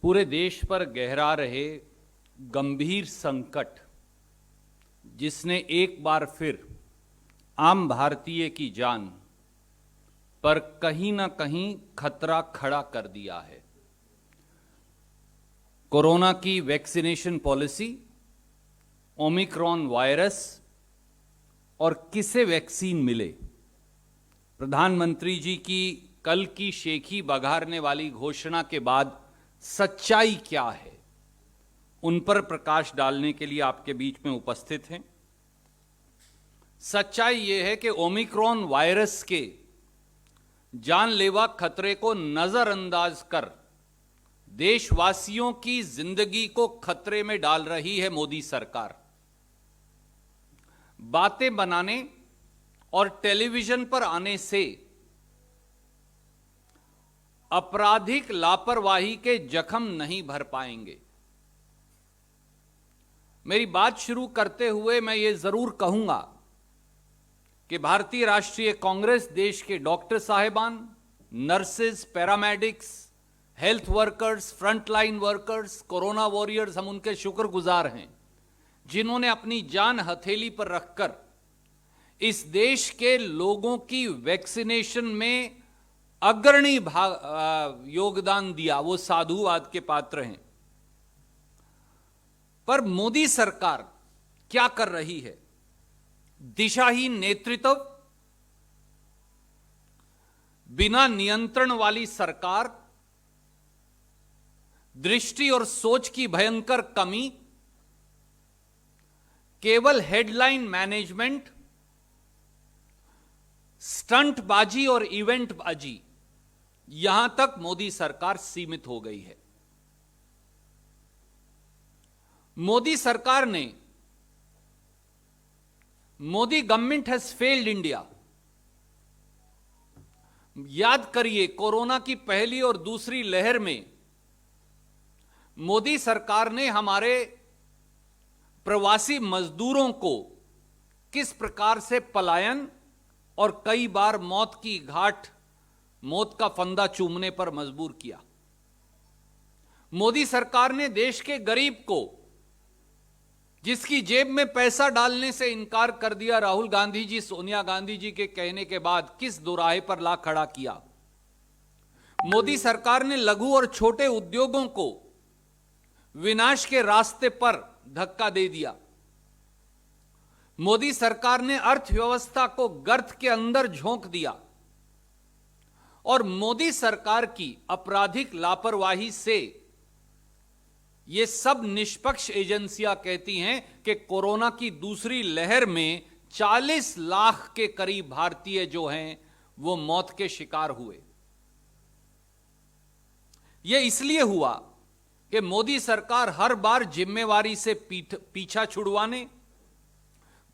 पूरे देश पर गहरा रहे गंभीर संकट, जिसने एक बार फिर आम भारतीय की जान पर कहीं ना कहीं खतरा खड़ा कर दिया है। कोरोना की वैक्सीनेशन पॉलिसी, ओमिक्रॉन वायरस और किसे वैक्सीन मिले, प्रधानमंत्री जी की कल की शेखी बघारने वाली घोषणा के बाद सच्चाई क्या है, उन पर प्रकाश डालने के लिए आपके बीच में उपस्थित हैं। सच्चाई यह है कि ओमिक्रॉन वायरस के जानलेवा खतरे को नजरअंदाज कर देशवासियों की जिंदगी को खतरे में डाल रही है मोदी सरकार। बातें बनाने और टेलीविजन पर आने से आपराधिक लापरवाही के जख्म नहीं भर पाएंगे। मेरी बात शुरू करते हुए मैं ये जरूर कहूंगा कि भारतीय राष्ट्रीय कांग्रेस देश के डॉक्टर साहिबान, nurses, paramedics, health workers, frontline workers, corona warriors, हम उनके शुक्रगुजार हैं जिन्होंने अपनी जान हथेली पर रखकर इस देश के लोगों की वैक्सीनेशन में अग्रणी योगदान दिया। वो साधुवाद के पात्र हैं। पर मोदी सरकार क्या कर रही है? दिशाहीन नेतृत्व, बिना नियंत्रण वाली सरकार, दृष्टि और सोच की भयंकर कमी, केवल हेडलाइन मैनेजमेंट, स्टंटबाजी और इवेंटबाजी, यहां तक मोदी सरकार सीमित हो गई है। Modi government has failed India. याद करिए, कोरोना की पहली और दूसरी लहर में मोदी सरकार ने हमारे प्रवासी मजदूरों को किस प्रकार से पलायन और कई बार मौत की घाट, मौत का फंदा चूमने पर मजबूर किया। मोदी सरकार ने देश के गरीब को, जिसकी जेब में पैसा डालने से इनकार कर दिया राहुल गांधी जी, सोनिया गांधी जी के कहने के बाद, किस दोराहे पर ला खड़ा किया। मोदी सरकार ने लघु और छोटे उद्योगों को विनाश के रास्ते पर धक्का दे दिया। मोदी सरकार ने अर्थव्यवस्था को गर्त के अंदर झोंक दिया। और मोदी सरकार की आपराधिक लापरवाही से ये सब निष्पक्ष एजेंसियां कहती हैं कि कोरोना की दूसरी लहर में 40 लाख के करीब भारतीय जो हैं वो मौत के शिकार हुए। यह इसलिए हुआ कि मोदी सरकार हर बार जिम्मेवारी से पीछा छुड़वाने,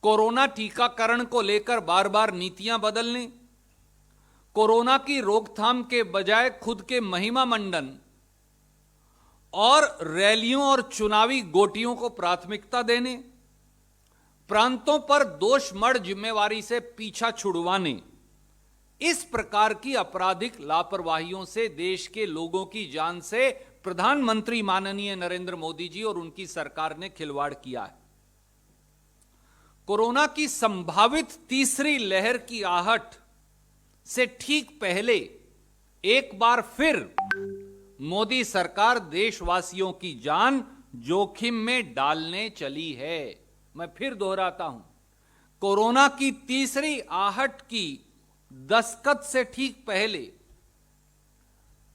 कोरोना टीकाकरण को लेकर बार बार नीतियां बदलने, कोरोना की रोकथाम के बजाय खुद के महिमा मंडन और रैलियों और चुनावी गोटियों को प्राथमिकता देने, प्रांतों पर दोषमढ़ जिम्मेवारी से पीछा छुड़वाने, इस प्रकार की आपराधिक लापरवाहियों से देश के लोगों की जान से प्रधानमंत्री माननीय नरेंद्र मोदी जी और उनकी सरकार ने खिलवाड़ किया है। कोरोना की संभावित तीसरी लहर की आहट से ठीक पहले एक बार फिर मोदी सरकार देशवासियों की जान जोखिम में डालने चली है। मैं फिर दोहराता हूं, कोरोना की तीसरी आहट की दस्तक से ठीक पहले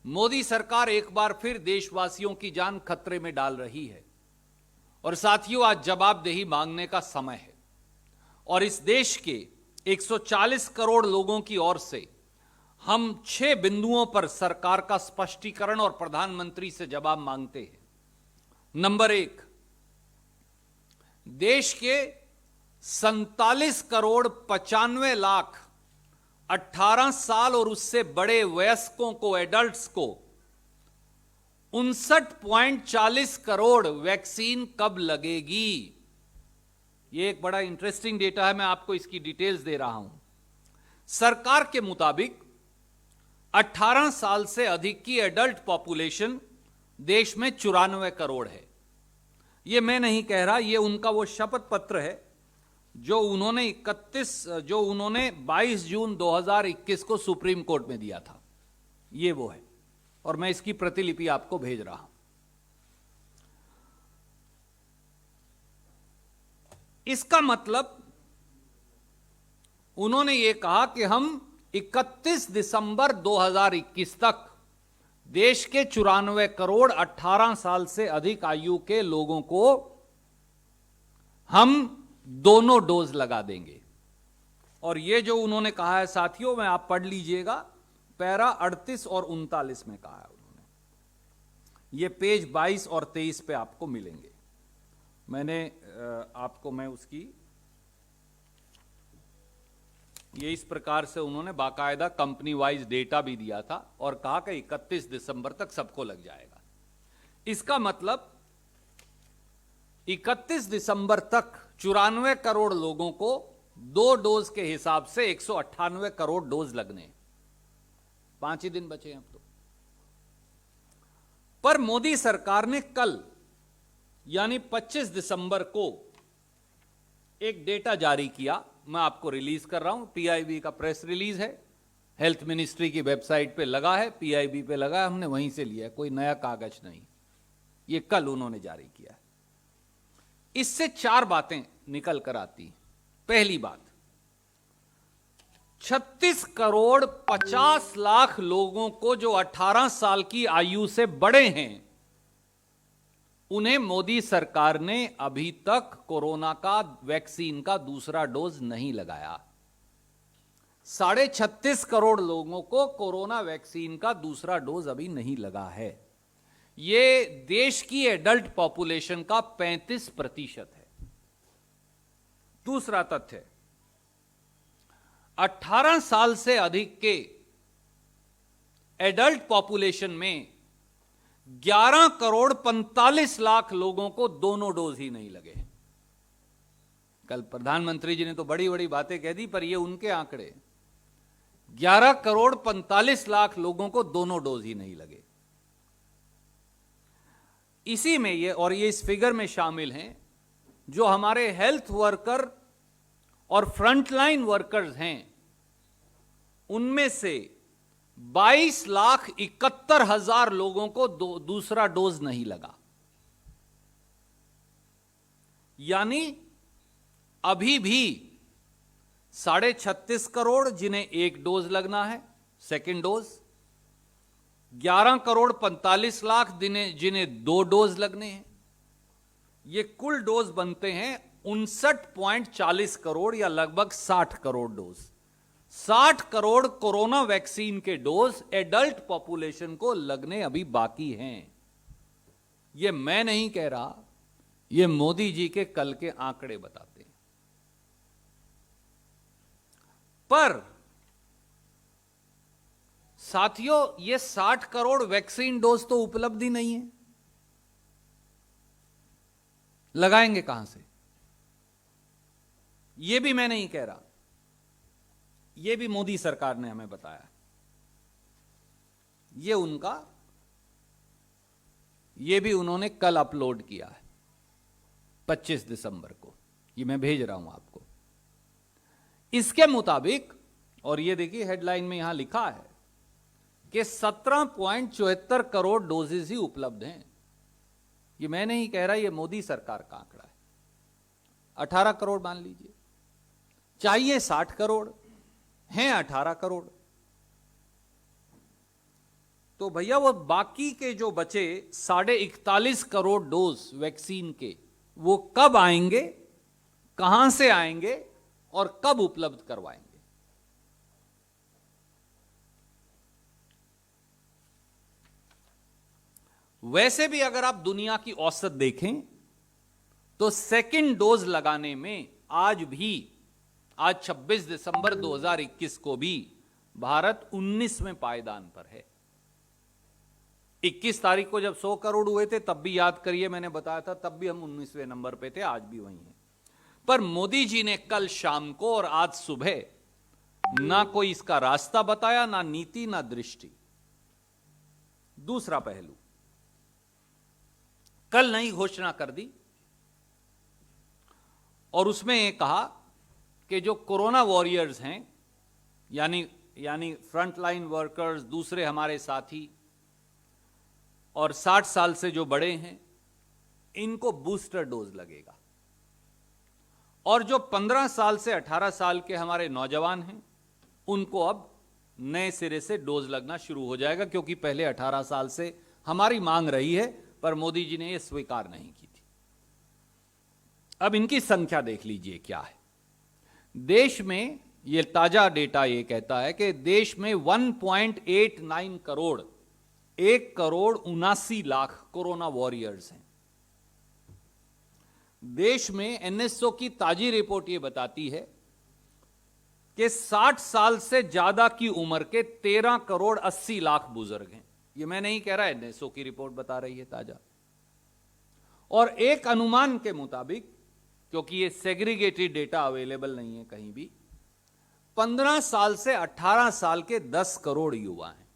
मोदी सरकार एक बार फिर देशवासियों की जान खतरे में डाल रही है। और साथियों, आज जवाबदेही मांगने का समय है। और इस देश के 140 करोड़ लोगों की ओर से हम 6 बिंदुओं पर सरकार का स्पष्टीकरण और प्रधानमंत्री से जवाब मांगते हैं। नंबर 1, देश के 47 करोड़ 95 लाख 18 साल और उससे बड़े वयस्कों को, एडल्ट्स को 59.40 करोड़ वैक्सीन कब लगेगी? यह एक बड़ा इंटरेस्टिंग डेटा है, मैं आपको इसकी डिटेल्स दे रहा हूं। सरकार के मुताबिक 18 साल से अधिक की एडल्ट पॉपुलेशन देश में 94 करोड़ है। ये मैं नहीं कह रहा, ये उनका वो शपथ पत्र है जो उन्होंने 22 जून 2021 को सुप्रीम कोर्ट में दिया था। ये वो है, और मैं इसकी प्रतिलिपि आपको भेज रहा हूं। इसका मतलब उन्होंने ये कहा कि हम 31 दिसंबर 2021 तक देश के 94 करोड़ 18 साल से अधिक आयु के लोगों को हम दोनों डोज लगा देंगे। और ये जो उन्होंने कहा है साथियों, मैं आप पढ़ लीजिएगा, पैरा 38 और 39 में कहा है उन्होंने। ये पेज 22 और 23 पे आपको मिलेंगे। मैं उसकी ये इस प्रकार से उन्होंने बाकायदा कंपनी वाइज डेटा भी दिया था और कहा कि 31 दिसंबर तक सबको लग जाएगा। इसका मतलब 31 दिसंबर तक 94 करोड़ लोगों को 2 डोज के हिसाब से 198 करोड़ डोज लगने। 5 ही दिन बचे हैं अब तो। पर मोदी सरकार ने कल यानी 25 दिसंबर को एक डेटा जारी किया। मैं आपको रिलीज कर रहा हूं, पीआईबी का प्रेस रिलीज है, हेल्थ मिनिस्ट्री की वेबसाइट पे लगा है, पीआईबी पे लगा है, हमने वहीं से लिया है, कोई नया कागज नहीं। ये कल उन्होंने जारी किया है। इससे 4 बातें निकल कर आती। पहली बात, 36 करोड़ 50 लाख लोगों को जो 18 साल की आयु से बड़े हैं, उन्हें मोदी सरकार ने अभी तक कोरोना का वैक्सीन का दूसरा डोज नहीं लगाया। 36.5 करोड़ लोगों को कोरोना वैक्सीन का दूसरा डोज अभी नहीं लगा है। यह देश की एडल्ट पॉपुलेशन का 35% है। दूसरा तथ्य, 18 साल से अधिक के एडल्ट पॉपुलेशन में 11 करोड़ 45 लाख लोगों को दोनों डोज ही नहीं लगे। कल प्रधानमंत्री जी ने तो बड़ी बड़ी बातें कह दी, पर ये उनके आंकड़े, 11 करोड़ 45 लाख लोगों को दोनों डोज ही नहीं लगे। इसी में ये इस फिगर में शामिल हैं जो हमारे हेल्थ वर्कर और फ्रंटलाइन वर्कर्स हैं, उनमें से 22,71,000 लोगों को दूसरा डोज नहीं लगा। यानी अभी भी 36.5 करोड़ जिन्हें 1 डोज लगना है, सेकेंड डोज, 11 करोड़ 45 लाख जिन्हें 2 डोज लगने हैं, ये कुल डोज बनते हैं 59.40 करोड़ या लगभग 60 crore dose. 60 crore corona vaccine के डोज एडल्ट पॉपुलेशन को लगने अभी बाकी हैं। यह मैं नहीं कह रहा, यह मोदी जी के कल के आंकड़े बताते हैं। पर साथियों, यह 60 करोड़ वैक्सीन डोज तो उपलब्ध ही नहीं है। लगाएंगे कहां से? यह भी मैं नहीं कह रहा, यह भी मोदी सरकार ने हमें बताया। यह भी उन्होंने कल अपलोड किया है 25 दिसंबर को। ये मैं भेज रहा हूं आपको। इसके मुताबिक, और ये देखिए हेडलाइन में यहां लिखा है कि 17.74 करोड़ डोजेज ही उपलब्ध हैं। ये मैं नहीं कह रहा, ये मोदी सरकार का आंकड़ा है। 18 करोड़ मान लीजिए, चाहिए 60 करोड़, हैं 18 करोड़। तो भैया वो बाकी के जो बचे 41.5 करोड़ डोज वैक्सीन के, वो कब आएंगे, कहां से आएंगे और कब उपलब्ध करवाएंगे? वैसे भी अगर आप दुनिया की औसत देखें तो सेकंड डोज लगाने में आज 26 दिसंबर 2021 को भी भारत 19वें पायदान पर है। 21 तारीख को जब 100 करोड़ हुए थे तब भी याद करिए, मैंने बताया था, तब भी हम 19वें नंबर पे थे, आज भी वहीं हैं। पर मोदी जी ने कल शाम को और आज सुबह ना कोई इसका रास्ता बताया, ना नीति, ना दृष्टि। दूसरा पहलू, कल नई घोषणा कर दी और उसमें ये कहा कि जो कोरोना वॉरियर्स हैं, यानी फ्रंटलाइन वर्कर्स, दूसरे हमारे साथी और 60 साल से जो बड़े हैं, इनको बूस्टर डोज लगेगा। और जो 15 साल से 18 साल के हमारे नौजवान हैं, उनको अब नए सिरे से डोज लगना शुरू हो जाएगा, क्योंकि पहले 18 साल से हमारी मांग रही है, पर मोदी जी ने यह स्वीकार नहीं की थी। अब इनकी संख्या देख लीजिए क्या है। देश में यह ताजा डेटा यह कहता है कि देश में 1.89 करोड़, 1,79,00,000 कोरोना वॉरियर्स हैं। देश में एनएसओ की ताजी रिपोर्ट यह बताती है कि 60 साल से ज्यादा की उम्र के 13,80,00,000 बुजुर्ग हैं। यह मैं नहीं कह रहा, एनएसओ की रिपोर्ट बता रही है ताजा। और एक अनुमान के मुताबिक, क्योंकि यह सेग्रीगेटेड डेटा अवेलेबल नहीं है कहीं भी, 15 साल से 18 साल के 10 करोड़ युवा हैं।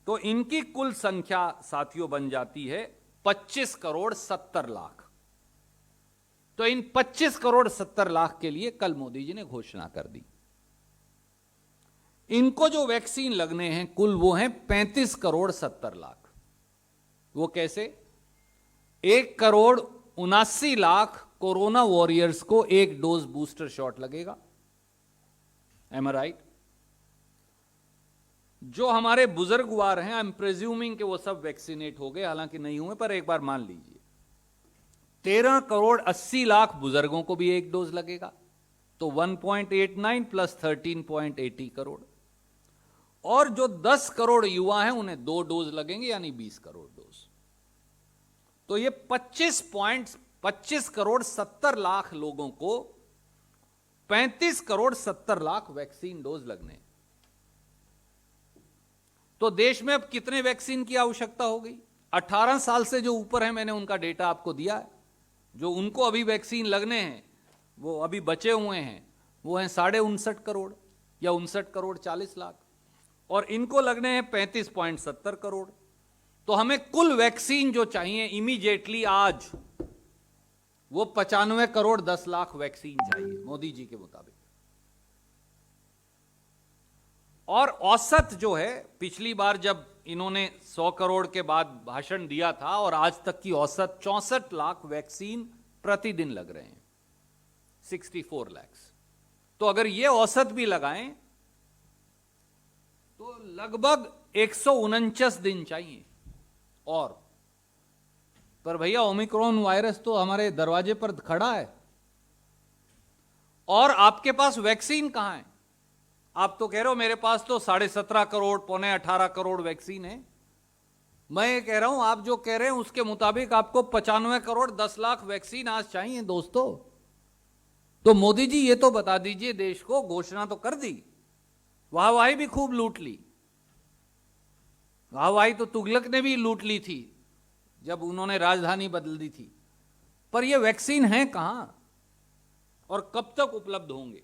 तो इनकी कुल संख्या साथियों बन जाती है 25,70,00,000। तो इन 25,70,00,000 के लिए कल मोदी जी ने घोषणा कर दी। इनको जो वैक्सीन लगने हैं कुल, वो हैं 35,70,00,000। वो कैसे? 1,79,00,000 कोरोना वॉरियर्स को एक डोज बूस्टर शॉट लगेगा। एम आई राइट? जो हमारे बुजुर्गवार हैं, आई एम प्रिज्यूमिंग कि वो सब वैक्सीनेट हो गए, हालांकि नहीं हुए, पर एक बार मान लीजिए 13,80,00,000 बुजुर्गों को भी एक डोज लगेगा। तो 1.89 प्लस 13.80 करोड़। और जो 10 करोड़ युवा हैं उन्हें 2 डोज लगेंगे, यानी 20 करोड़ डोज। तो ये 25,70,00,000 लोगों को 35,70,00,000 वैक्सीन डोज लगने। तो देश में अब कितने वैक्सीन की आवश्यकता होगी? 18 साल से जो ऊपर है, मैंने उनका डेटा आपको दिया है। जो उनको अभी वैक्सीन लगने हैं, वो अभी बचे हुए हैं, वो हैं 59.5 करोड़ या 59,40,00,000। और इनको लगने हैं 35.70 करोड़। तो हमें कुल वैक्सीन जो चाहिए इमीडिएटली आज, वो 95,10,00,000 वैक्सीन चाहिए मोदी जी के मुताबिक। और औसत जो है, पिछली बार जब इन्होंने 100 करोड़ के बाद भाषण दिया था, और आज तक की औसत 64 लाख वैक्सीन प्रतिदिन लग रहे हैं, 64 लाख। तो अगर ये औसत भी लगाएं तो लगभग 149 दिन चाहिए। और पर भैया, ओमिक्रॉन वायरस तो हमारे दरवाजे पर खड़ा है, और आपके पास वैक्सीन कहां है? आप तो कह रहे हो मेरे पास तो 17.5 करोड़, 17.5 करोड़ वैक्सीन है। मैं ये कह रहा हूं, आप जो कह रहे हैं उसके मुताबिक आपको 95,10,00,000 वैक्सीन आज चाहिए दोस्तों। तो मोदी जी ये तो बता दीजिए देश को, घोषणा तो कर दी, वाहवाही भी खूब लूट ली। वाहवाही तो तुगलक ने भी लूट ली थी जब उन्होंने राजधानी बदल दी थी। पर ये वैक्सीन है कहां और कब तक उपलब्ध होंगे?